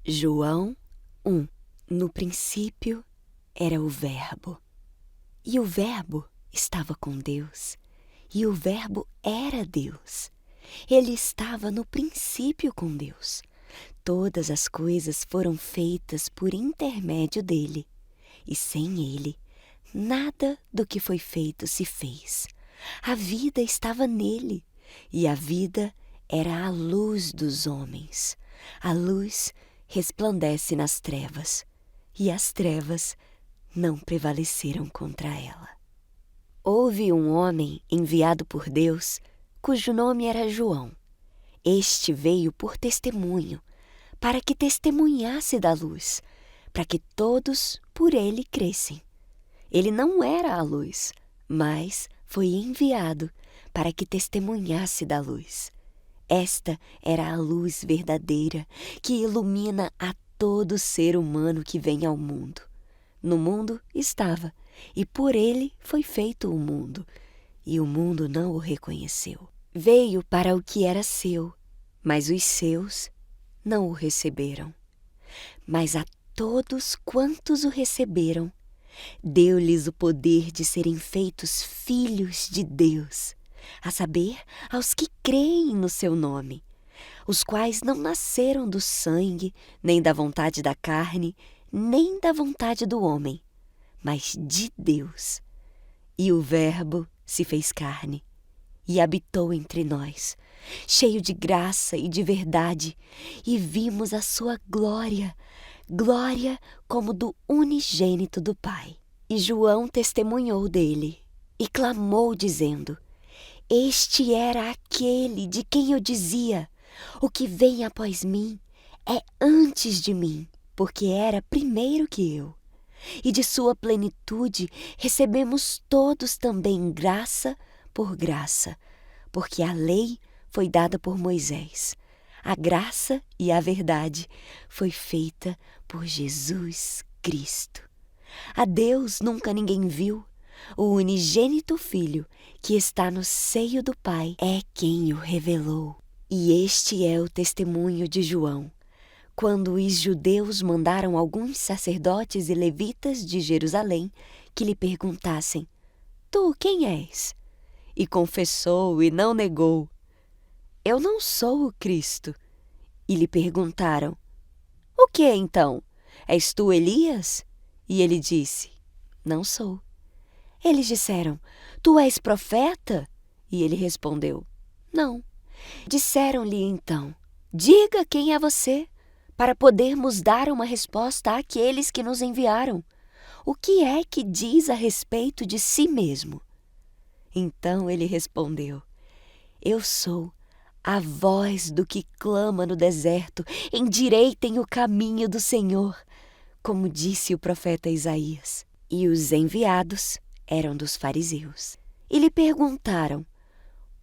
João 1. No princípio era o Verbo, e o Verbo estava com Deus, e o Verbo era Deus. Ele estava no princípio com Deus. Todas as coisas foram feitas por intermédio dele, e sem ele, nada do que foi feito se fez. A vida estava nele, e a vida era a luz dos homens. A luz resplandece nas trevas, e as trevas não prevaleceram contra ela. Houve um homem enviado por Deus, cujo nome era João. Este veio por testemunho, para que testemunhasse da luz, para que todos por ele crescem. Ele não era a luz, mas foi enviado para que testemunhasse da luz. Esta era a luz verdadeira que ilumina a todo ser humano que vem ao mundo. No mundo estava, e por ele foi feito o mundo, e o mundo não o reconheceu. Veio para o que era seu, mas os seus não o receberam. Mas a todos quantos o receberam, deu-lhes o poder de serem feitos filhos de Deus, a saber, aos que creem no seu nome, os quais não nasceram do sangue, nem da vontade da carne, nem da vontade do homem, mas de Deus. E o Verbo se fez carne e habitou entre nós, cheio de graça e de verdade, e vimos a sua glória, glória como do unigênito do Pai. E João testemunhou dele e clamou, dizendo: Este era aquele de quem eu dizia: o que vem após mim é antes de mim, porque era primeiro que eu. E de sua plenitude recebemos todos também graça por graça, porque a lei foi dada por Moisés. A graça e a verdade foi feita por Jesus Cristo. A Deus nunca ninguém viu. O unigênito Filho, que está no seio do Pai, é quem o revelou. E este é o testemunho de João, quando os judeus mandaram alguns sacerdotes e levitas de Jerusalém que lhe perguntassem: Tu quem és? E confessou e não negou: Eu não sou o Cristo. E lhe perguntaram: O que então? És tu Elias? E ele disse: Não sou. Eles disseram: Tu és profeta? E ele respondeu: Não. Disseram-lhe então: Diga quem é você, para podermos dar uma resposta àqueles que nos enviaram. O que é que diz a respeito de si mesmo? Então ele respondeu: Eu sou a voz do que clama no deserto: endireitem o caminho do Senhor, como disse o profeta Isaías. E os enviados eram dos fariseus. E lhe perguntaram: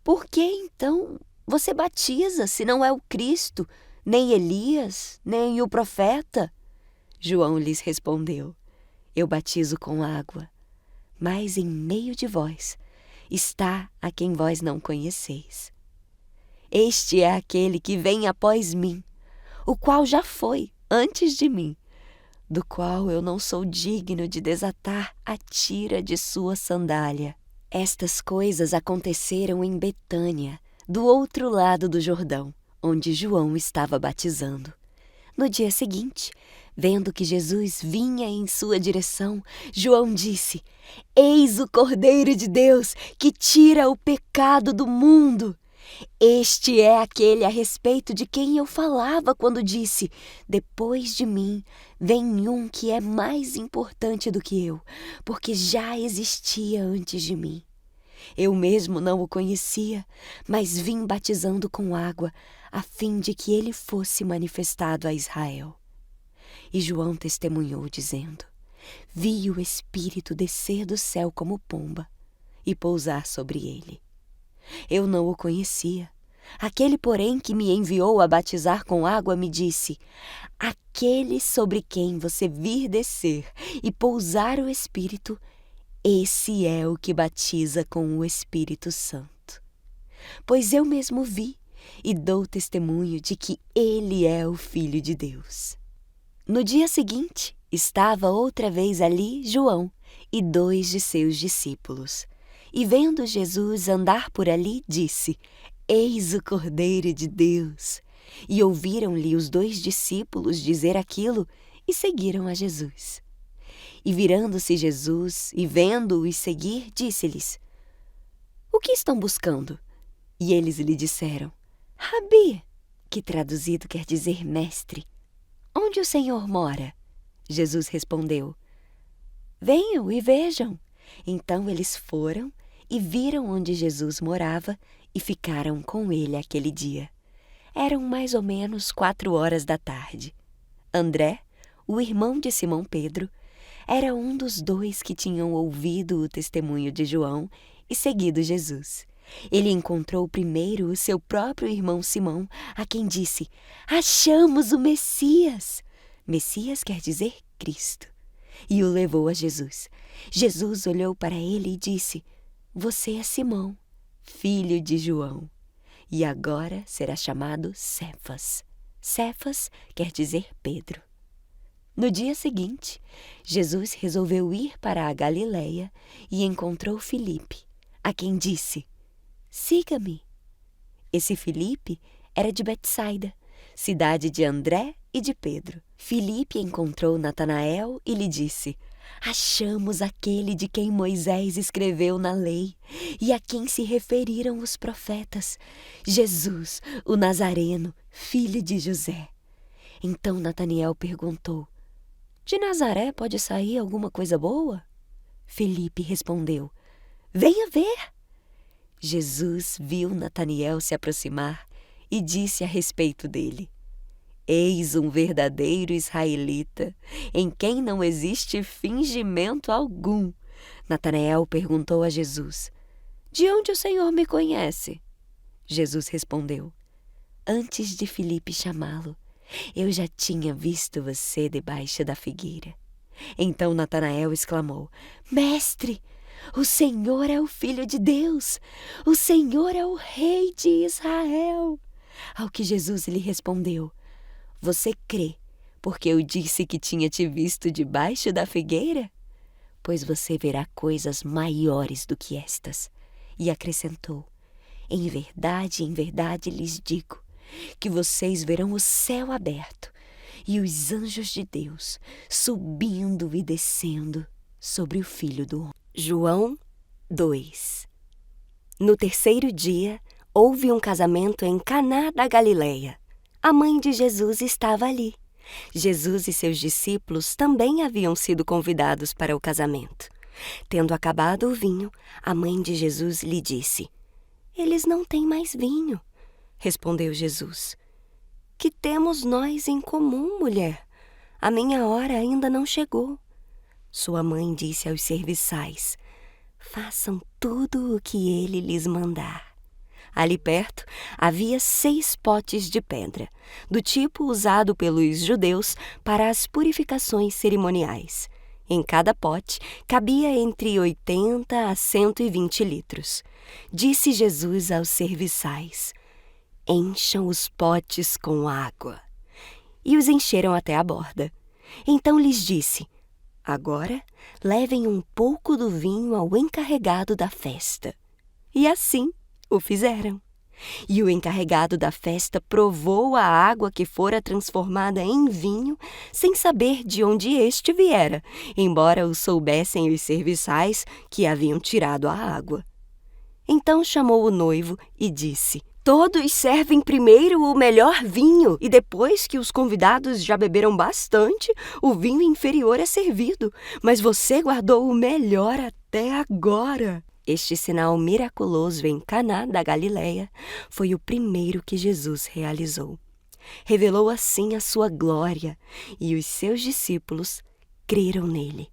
Por que então você batiza, se não é o Cristo, nem Elias, nem o profeta? João lhes respondeu: Eu batizo com água, mas em meio de vós está a quem vós não conheceis. Este é aquele que vem após mim, o qual já foi antes de mim, do qual eu não sou digno de desatar a tira de sua sandália. Estas coisas aconteceram em Betânia, do outro lado do Jordão, onde João estava batizando. No dia seguinte, vendo que Jesus vinha em sua direção, João disse: Eis o Cordeiro de Deus que tira o pecado do mundo. Este é aquele a respeito de quem eu falava quando disse: Depois de mim vem um que é mais importante do que eu, porque já existia antes de mim. Eu mesmo não o conhecia, mas vim batizando com água, a fim de que ele fosse manifestado a Israel. E João testemunhou, dizendo: Vi o Espírito descer do céu como pomba e pousar sobre ele. Eu não o conhecia. Aquele, porém, que me enviou a batizar com água me disse: Aquele sobre quem você vir descer e pousar o Espírito, esse é o que batiza com o Espírito Santo. Pois eu mesmo vi e dou testemunho de que ele é o Filho de Deus. No dia seguinte, estava outra vez ali João e 2 de seus discípulos. E vendo Jesus andar por ali, disse: Eis o Cordeiro de Deus. E ouviram-lhe os 2 discípulos dizer aquilo e seguiram a Jesus. E virando-se Jesus e vendo-os seguir, disse-lhes: O que estão buscando? E eles lhe disseram: Rabi, que traduzido quer dizer mestre, onde o Senhor mora? Jesus respondeu: Venham e vejam. Então eles foram e viram onde Jesus morava e ficaram com ele aquele dia. Eram mais ou menos 4 horas da tarde. André, o irmão de Simão Pedro, era um dos 2 que tinham ouvido o testemunho de João e seguido Jesus. Ele encontrou primeiro o seu próprio irmão Simão, a quem disse: Achamos o Messias! Messias quer dizer Cristo. E o levou a Jesus. Jesus olhou para ele e disse: Você é Simão, filho de João, e agora será chamado Cefas. Cefas quer dizer Pedro. No dia seguinte, Jesus resolveu ir para a Galileia e encontrou Filipe, a quem disse: Siga-me. Esse Filipe era de Betsaida, cidade de André e de Pedro. Filipe encontrou Natanael e lhe disse: Achamos aquele de quem Moisés escreveu na lei e a quem se referiram os profetas, Jesus, o Nazareno, filho de José. Então Natanael perguntou: De Nazaré pode sair alguma coisa boa? Filipe respondeu: Venha ver. Jesus viu Natanael se aproximar e disse a respeito dele: Eis um verdadeiro israelita, em quem não existe fingimento algum. Natanael perguntou a Jesus: De onde o Senhor me conhece? Jesus respondeu: Antes de Filipe chamá-lo, eu já tinha visto você debaixo da figueira. Então Natanael exclamou: Mestre, o Senhor é o Filho de Deus! O Senhor é o Rei de Israel! Ao que Jesus lhe respondeu: Você crê porque eu disse que tinha te visto debaixo da figueira? Pois você verá coisas maiores do que estas. E acrescentou: em verdade lhes digo, que vocês verão o céu aberto e os anjos de Deus subindo e descendo sobre o Filho do Homem. João 2. No terceiro dia, houve um casamento em Caná da Galileia. A mãe de Jesus estava ali. Jesus e seus discípulos também haviam sido convidados para o casamento. Tendo acabado o vinho, a mãe de Jesus lhe disse: Eles não têm mais vinho. Respondeu Jesus: Que temos nós em comum, mulher? A minha hora ainda não chegou. Sua mãe disse aos serviçais: Façam tudo o que ele lhes mandar. Ali perto havia 6 potes de pedra, do tipo usado pelos judeus para as purificações cerimoniais. Em cada pote cabia entre 80 a 120 litros. Disse Jesus aos serviçais: Encham os potes com água. E os encheram até a borda. Então lhes disse: Agora levem um pouco do vinho ao encarregado da festa. E assim o fizeram. E o encarregado da festa provou a água que fora transformada em vinho, sem saber de onde este viera, embora o soubessem os serviçais que haviam tirado a água. Então chamou o noivo e disse: Todos servem primeiro o melhor vinho, e depois que os convidados já beberam bastante, o vinho inferior é servido. Mas você guardou o melhor até agora. Este sinal miraculoso em Caná da Galileia foi o primeiro que Jesus realizou. Revelou assim a sua glória, e os seus discípulos creram nele.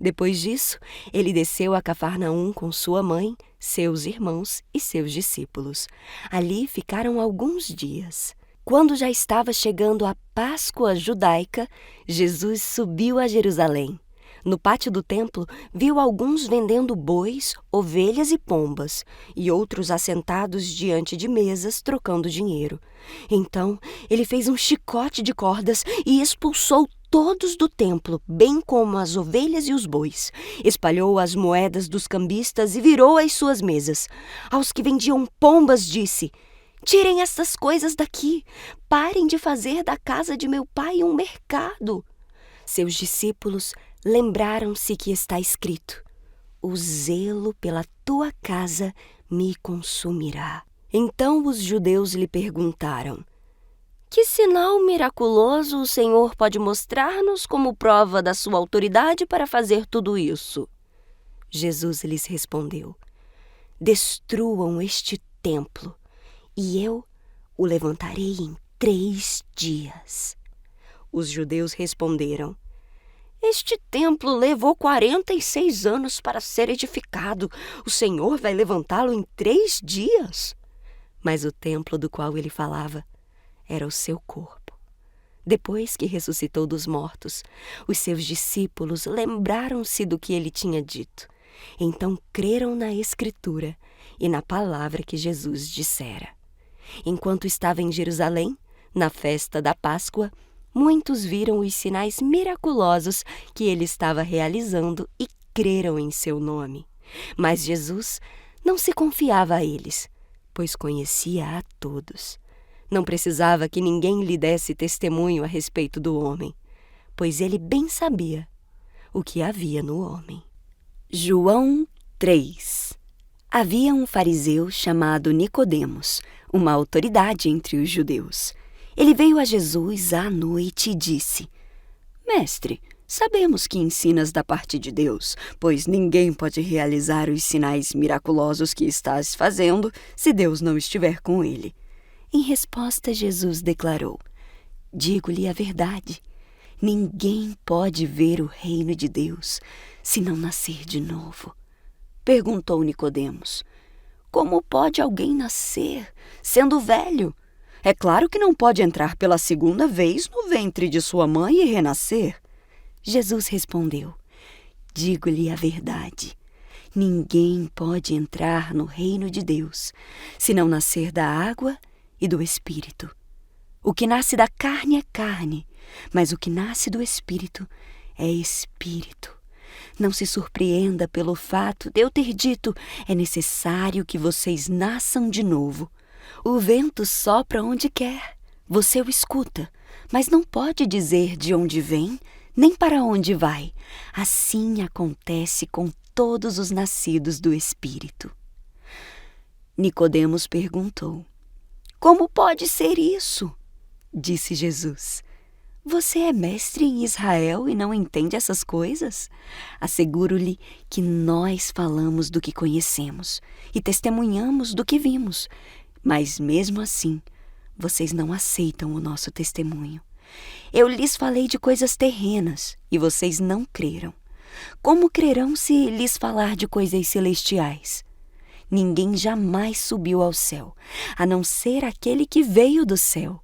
Depois disso, ele desceu a Cafarnaum com sua mãe, seus irmãos e seus discípulos. Ali ficaram alguns dias. Quando já estava chegando a Páscoa judaica, Jesus subiu a Jerusalém. No pátio do templo, viu alguns vendendo bois, ovelhas e pombas, e outros assentados diante de mesas trocando dinheiro. Então, ele fez um chicote de cordas e expulsou todos do templo, bem como as ovelhas e os bois. Espalhou as moedas dos cambistas e virou as suas mesas. Aos que vendiam pombas disse: tirem estas coisas daqui. Parem de fazer da casa de meu pai um mercado. Seus discípulos lembraram-se que está escrito: o zelo pela tua casa me consumirá. Então os judeus lhe perguntaram: que sinal miraculoso o Senhor pode mostrar-nos como prova da sua autoridade para fazer tudo isso? Jesus lhes respondeu: destruam este templo, e eu o levantarei em 3 dias. Os judeus responderam: este templo levou 46 anos para ser edificado. O Senhor vai levantá-lo em 3 dias? Mas o templo do qual ele falava era o seu corpo. Depois que ressuscitou dos mortos, os seus discípulos lembraram-se do que ele tinha dito. Então creram na Escritura e na palavra que Jesus dissera. Enquanto estava em Jerusalém, na festa da Páscoa, muitos viram os sinais miraculosos que ele estava realizando e creram em seu nome. Mas Jesus não se confiava a eles, pois conhecia a todos. Não precisava que ninguém lhe desse testemunho a respeito do homem, pois ele bem sabia o que havia no homem. João 3. Havia um fariseu chamado Nicodemos, uma autoridade entre os judeus. Ele veio a Jesus à noite e disse: mestre, sabemos que ensinas da parte de Deus, pois ninguém pode realizar os sinais miraculosos que estás fazendo se Deus não estiver com ele. Em resposta, Jesus declarou: digo-lhe a verdade, ninguém pode ver o reino de Deus se não nascer de novo. Perguntou Nicodemos: como pode alguém nascer sendo velho? É claro que não pode entrar pela 2ª vez no ventre de sua mãe e renascer. Jesus respondeu: digo-lhe a verdade, ninguém pode entrar no reino de Deus se não nascer da água e do Espírito. O que nasce da carne é carne, mas o que nasce do Espírito é Espírito. Não se surpreenda pelo fato de eu ter dito: é necessário que vocês nasçam de novo. O vento sopra onde quer, você o escuta, mas não pode dizer de onde vem, nem para onde vai. Assim acontece com todos os nascidos do Espírito. Nicodemos perguntou: como pode ser isso? Disse Jesus: você é mestre em Israel e não entende essas coisas? Asseguro-lhe que nós falamos do que conhecemos e testemunhamos do que vimos, mas mesmo assim, vocês não aceitam o nosso testemunho. Eu lhes falei de coisas terrenas e vocês não creram. Como crerão se lhes falar de coisas celestiais? Ninguém jamais subiu ao céu, a não ser aquele que veio do céu,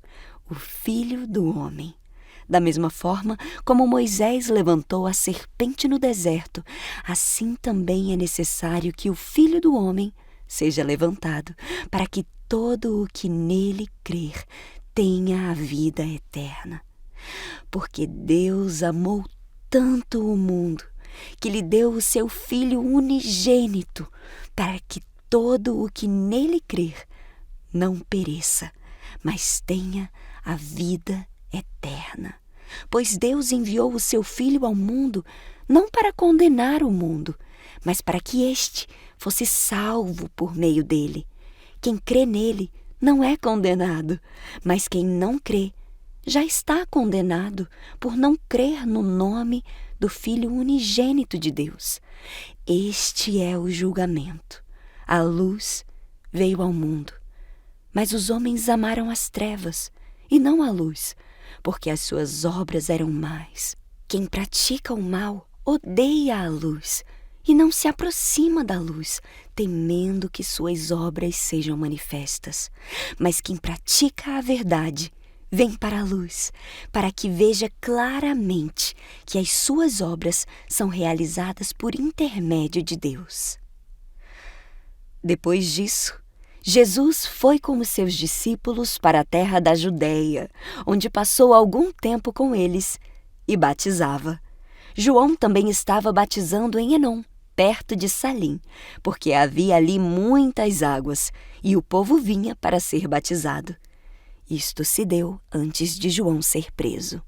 o Filho do Homem. Da mesma forma como Moisés levantou a serpente no deserto, assim também é necessário que o Filho do Homem seja levantado, para que todo o que nele crer tenha a vida eterna. Porque Deus amou tanto o mundo, que lhe deu o seu Filho unigênito, para que todo o que nele crer não pereça, mas tenha a vida eterna. Pois Deus enviou o seu Filho ao mundo, não para condenar o mundo, mas para que este fosse salvo por meio dele. Quem crê nele não é condenado, mas quem não crê já está condenado por não crer no nome do Filho unigênito de Deus. Este é o julgamento. A luz veio ao mundo, mas os homens amaram as trevas e não a luz, porque as suas obras eram más. Quem pratica o mal odeia a luz e não se aproxima da luz, temendo que suas obras sejam manifestas. Mas quem pratica a verdade vem para a luz, para que veja claramente que as suas obras são realizadas por intermédio de Deus. Depois disso, Jesus foi com os seus discípulos para a terra da Judéia, onde passou algum tempo com eles, e batizava. João também estava batizando em Enom, perto de Salim, porque havia ali muitas águas, e o povo vinha para ser batizado. Isto se deu antes de João ser preso.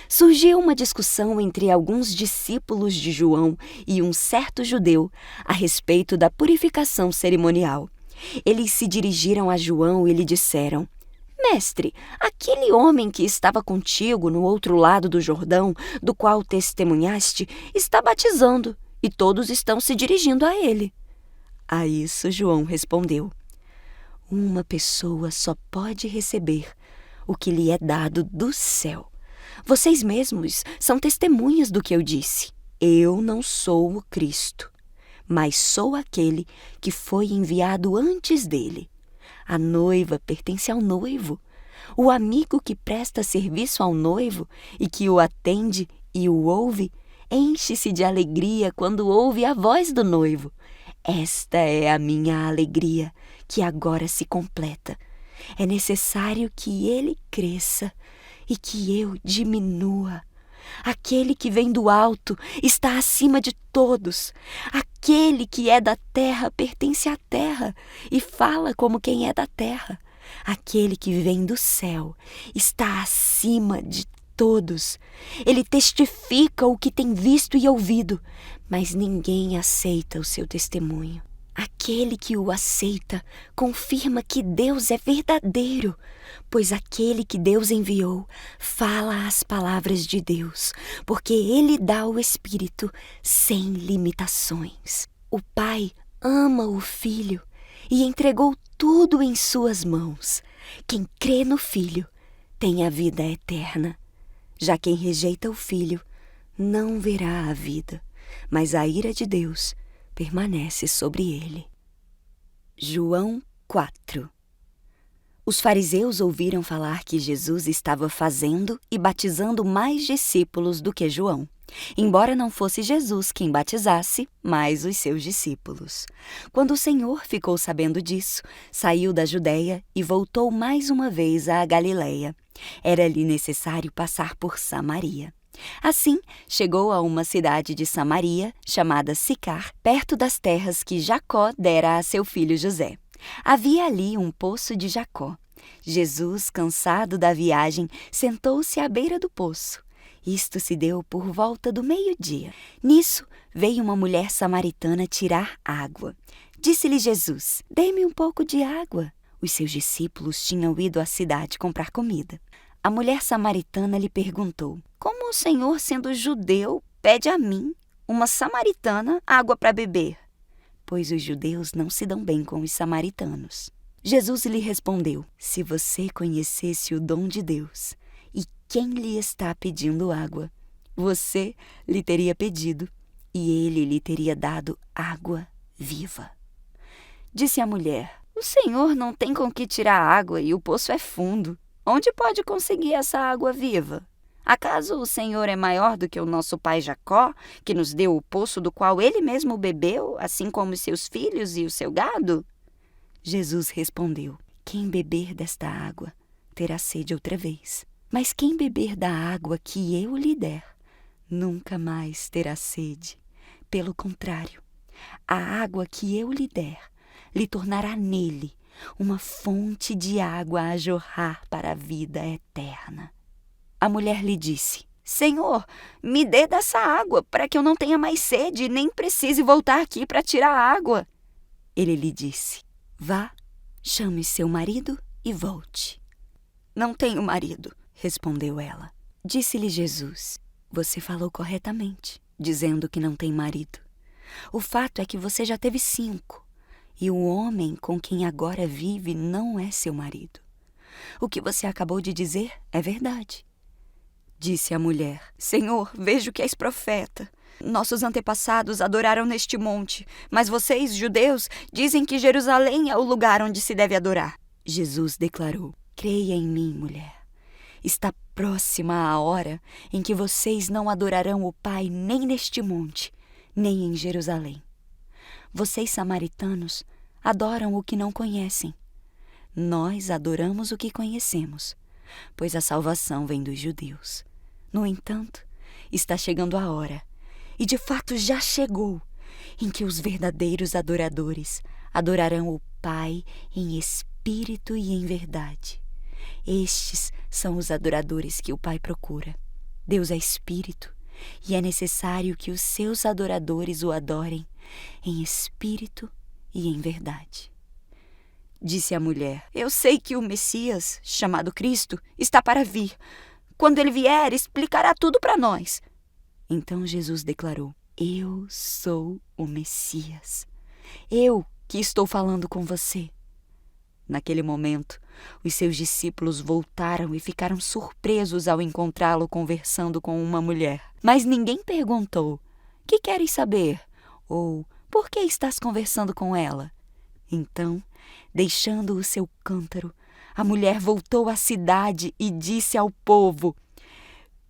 Surgiu uma discussão entre alguns discípulos de João e um certo judeu a respeito da purificação cerimonial. Eles se dirigiram a João e lhe disseram: Mestre, aquele homem que estava contigo no outro lado do Jordão, do qual testemunhaste, está batizando, e todos estão se dirigindo a ele. A isso João respondeu: Uma pessoa só pode receber o que lhe é dado do céu. Vocês mesmos são testemunhas do que eu disse. Eu não sou o Cristo, mas sou aquele que foi enviado antes dele. A noiva pertence ao noivo. O amigo que presta serviço ao noivo e que o atende e o ouve, enche-se de alegria quando ouve a voz do noivo. Esta é a minha alegria, que agora se completa. É necessário que ele cresça e que eu diminua. Aquele que vem do alto está acima de todos. Aquele que é da terra pertence à terra e fala como quem é da terra. Aquele que vem do céu está acima de todos. Ele testifica o que tem visto e ouvido, mas ninguém aceita o seu testemunho. Aquele que o aceita confirma que Deus é verdadeiro, pois aquele que Deus enviou fala as palavras de Deus, porque ele dá o Espírito sem limitações. O Pai ama o Filho e entregou tudo em suas mãos. Quem crê no Filho tem a vida eterna. Já quem rejeita o Filho não verá a vida, mas a ira de Deus permanece sobre ele. João 4. Os fariseus ouviram falar que Jesus estava fazendo e batizando mais discípulos do que João, embora não fosse Jesus quem batizasse, mas os seus discípulos. Quando o Senhor ficou sabendo disso, saiu da Judeia e voltou mais uma vez à Galileia. Era-lhe necessário passar por Samaria. Assim, chegou a uma cidade de Samaria, chamada Sicar, perto das terras que Jacó dera a seu filho José. Havia ali um poço de Jacó. Jesus, cansado da viagem, sentou-se à beira do poço. Isto se deu por volta do meio-dia. Nisso, veio uma mulher samaritana tirar água. Disse-lhe Jesus: Dê-me um pouco de água. Os seus discípulos tinham ido à cidade comprar comida. A mulher samaritana lhe perguntou: Como o Senhor, sendo judeu, pede a mim, uma samaritana, água para beber? Pois os judeus não se dão bem com os samaritanos. Jesus lhe respondeu: Se você conhecesse o dom de Deus e quem lhe está pedindo água, você lhe teria pedido e ele lhe teria dado água viva. Disse a mulher: O Senhor não tem com que tirar água e o poço é fundo. Onde pode conseguir essa água viva? Acaso o Senhor é maior do que o nosso pai Jacó, que nos deu o poço do qual ele mesmo bebeu, assim como os seus filhos e o seu gado? Jesus respondeu: Quem beber desta água terá sede outra vez. Mas quem beber da água que eu lhe der, nunca mais terá sede. Pelo contrário, a água que eu lhe der lhe tornará nele uma fonte de água a jorrar para a vida eterna. A mulher lhe disse: Senhor, me dê dessa água, para que eu não tenha mais sede e nem precise voltar aqui para tirar água. Ele lhe disse: Vá, chame seu marido e volte. Não tenho marido, respondeu ela. Disse-lhe Jesus: Você falou corretamente, dizendo que não tem marido. O fato é que você já teve 5. E o homem com quem agora vive não é seu marido. O que você acabou de dizer é verdade. Disse a mulher: Senhor, vejo que és profeta. Nossos antepassados adoraram neste monte, mas vocês, judeus, dizem que Jerusalém é o lugar onde se deve adorar. Jesus declarou: Creia em mim, mulher. Está próxima a hora em que vocês não adorarão o Pai nem neste monte, nem em Jerusalém. Vocês, samaritanos, adoram o que não conhecem. Nós adoramos o que conhecemos, pois a salvação vem dos judeus. No entanto, está chegando a hora, e de fato já chegou, em que os verdadeiros adoradores adorarão o Pai em espírito e em verdade. Estes são os adoradores que o Pai procura. Deus é espírito, e é necessário que os seus adoradores o adorem em espírito e em verdade. Disse a mulher: Eu sei que o Messias, chamado Cristo, está para vir. Quando ele vier, explicará tudo para nós. Então Jesus declarou: Eu sou o Messias. Eu que estou falando com você. Naquele momento, os seus discípulos voltaram e ficaram surpresos ao encontrá-lo conversando com uma mulher. Mas ninguém perguntou: Que queres saber? Ou por que estás conversando com ela? Então, deixando o seu cântaro, a mulher voltou à cidade e disse ao povo: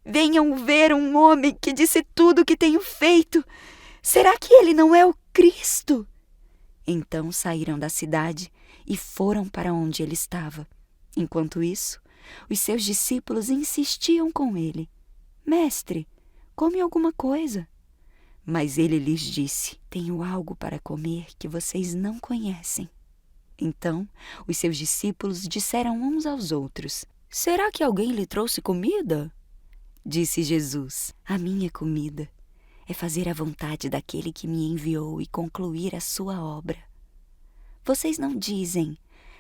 Venham ver um homem que disse tudo o que tenho feito. Será que ele não é o Cristo? Então saíram da cidade e foram para onde ele estava. Enquanto isso, os seus discípulos insistiam com ele: Mestre, come alguma coisa. Mas ele lhes disse: Tenho algo para comer que vocês não conhecem. Então, os seus discípulos disseram uns aos outros: Será que alguém lhe trouxe comida? Disse Jesus: A minha comida é fazer a vontade daquele que me enviou e concluir a sua obra. Vocês não dizem: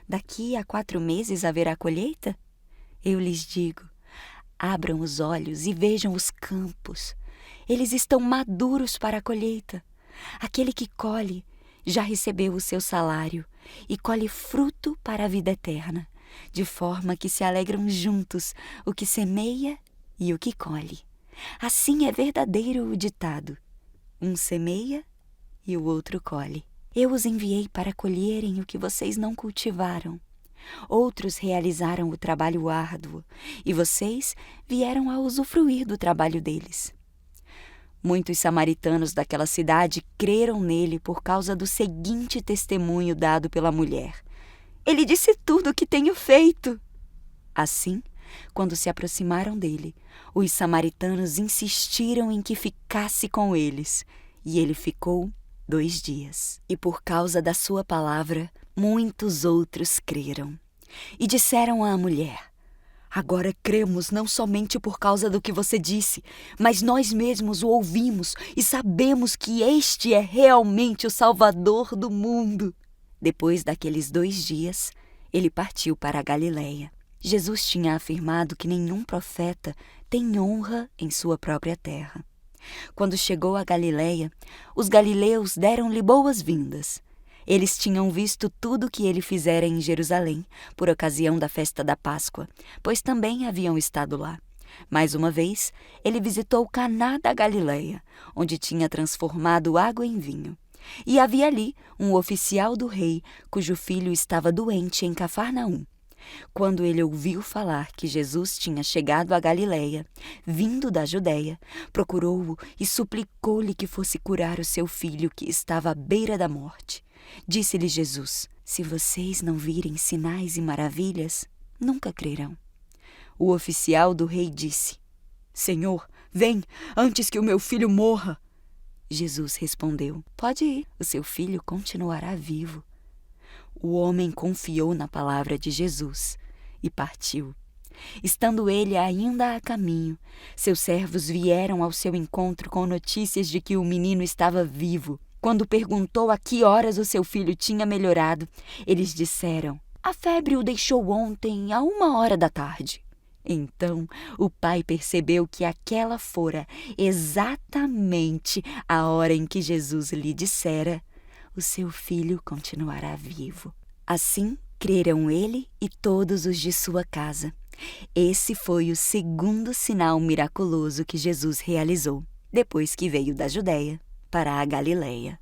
Daqui a 4 meses haverá colheita? Eu lhes digo: abram os olhos e vejam os campos. Eles estão maduros para a colheita. Aquele que colhe já recebeu o seu salário e colhe fruto para a vida eterna, de forma que se alegram juntos o que semeia e o que colhe. Assim é verdadeiro o ditado: um semeia e o outro colhe. Eu os enviei para colherem o que vocês não cultivaram. Outros realizaram o trabalho árduo e vocês vieram a usufruir do trabalho deles. Muitos samaritanos daquela cidade creram nele por causa do seguinte testemunho dado pela mulher: Ele disse tudo o que tenho feito. Assim, quando se aproximaram dele, os samaritanos insistiram em que ficasse com eles, e ele ficou 2 dias. E por causa da sua palavra, muitos outros creram. E disseram à mulher: Agora cremos não somente por causa do que você disse, mas nós mesmos o ouvimos e sabemos que este é realmente o Salvador do mundo. Depois daqueles 2 dias, ele partiu para a Galiléia. Jesus tinha afirmado que nenhum profeta tem honra em sua própria terra. Quando chegou à Galiléia, os galileus deram-lhe boas-vindas. Eles tinham visto tudo o que ele fizera em Jerusalém, por ocasião da festa da Páscoa, pois também haviam estado lá. Mais uma vez, ele visitou Caná da Galiléia, onde tinha transformado água em vinho. E havia ali um oficial do rei, cujo filho estava doente em Cafarnaum. Quando ele ouviu falar que Jesus tinha chegado à Galiléia, vindo da Judéia, procurou-o e suplicou-lhe que fosse curar o seu filho, que estava à beira da morte. Disse-lhe Jesus: Se vocês não virem sinais e maravilhas, nunca crerão. O oficial do rei disse: Senhor, vem, antes que o meu filho morra. Jesus respondeu: Pode ir, o seu filho continuará vivo. O homem confiou na palavra de Jesus e partiu. Estando ele ainda a caminho, seus servos vieram ao seu encontro com notícias de que o menino estava vivo. Quando perguntou a que horas o seu filho tinha melhorado, eles disseram: A febre o deixou ontem à 1 hora da tarde. Então o pai percebeu que aquela fora exatamente a hora em que Jesus lhe dissera: O seu filho continuará vivo. Assim creram ele e todos os de sua casa. Esse foi o segundo sinal miraculoso que Jesus realizou, depois que veio da Judéia para a Galiléia.